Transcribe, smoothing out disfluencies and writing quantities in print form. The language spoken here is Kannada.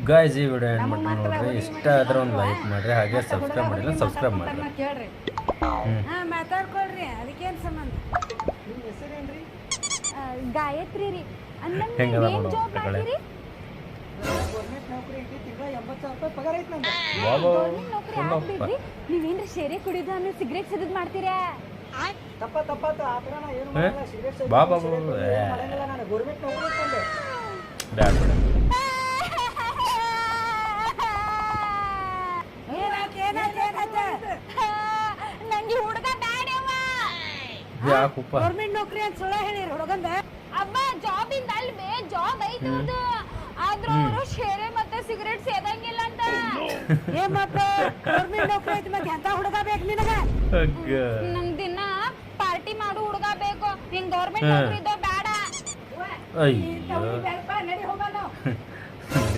ಗಾಯ್ಸ್ ಈ ವಿಡಿಯೋ ಏನು ಮಾಡಿ ನೋಡ್ರಿ, ಇಷ್ಟ ಆದ್ರೆ ಒಂದು ಲೈಕ್ ಮಾಡಿರಿ, ಹಾಗೆ ಸಬ್ಸ್ಕ್ರೈಬ್ ಮಾಡಿಲ್ಲ ಸಬ್ಸ್ಕ್ರೈಬ್ ಮಾಡಿರಿ. ಮಾತಾಡ್ಕೊಳ್ರಿ, ಅದಕ್ಕೇನು ಸಂಬಂಧ? ನಿಮ್ಮ ಹೆಸರೇನ್ರಿ? ಗಾಯತ್ರಿ ರೀ. ಹೆಂಗದ ನೋಡು ಮಾಡ್ತೀರಿ? ಗೌರ್ಮೆಂಟ್ ನೌಕರಿ ಐತಿ, ತಿಂಗಳ 80,000 ರೂಪಾಯಿ ಪಗಾರ ಐತಿ ನಂದು. ಗೌರ್ಮೆಂಟ್ ನೌಕರಿ ಆಗ್ಬಿಡ್ರಿ. ನೀವೇನ್ರಿ ಶೇರೆ ಕುಡಿದು ಆಮೇಲೆ ಸಿಗರೇಟ್ ಸಿಗದ್ ಮಾಡ್ತೀರಾ? ತಪ್ಪಾತ ಆ ಥರ ನಾ ಏನು ಮಾಡಲ್ಲ. ಸಿಗರೇಟ್ ಮಾಡಂಗಿಲ್ಲ ನಾನು. ಗೌರ್ಮೆಂಟ್ ನೌಕರಿ ಇಟ್ಕೊಂಡೆ. ಬ್ಯಾಡ ಬಿಡ. ನಂಗೆ ಹುಡುಗ ಬ್ಯಾಡವ್ವ. ಯಾಕಪ್ಪ? ಗೌರ್ಮೆಂಟ್ ನೌಕರಿ ಅಂತ ಸುಳ್ಳ ಹೇಳಿರಿ ಹುಡುಗಂದ. ಅಮ್ಮ ಜಾಬ್ ಇಂದ ಅಲ್ವೇ, ಜಾಬ್ ಐತಿ ಅದು. ಆದ್ರೂ ಅವರು ಶೇರೆ ಮತ್ತೆ ಸಿಗರೇಟ್ ಸೇದಂಗಿಲ್ಲ ಅಂತ. ಏ ಮತ್ತೆ ಗೌರ್ಮೆಂಟ್ ನೌಕರಿ ಐತಿ, ಮತ್ತೆ ಎಂತ ಹುಡುಗ ಬೇಕು ನಿನಗ? ನಂಗ್ ದಿನ ಪಾರ್ಟಿ ಮಾಡು ಹುಡುಗ ಬೇಕು. ಹಿಂಗ್ ಗೌರ್ಮೆಂಟ್ ನೌಕರಿ ಇದ್ದೋ ಬೇಡ. ಅಯ್ಯೋ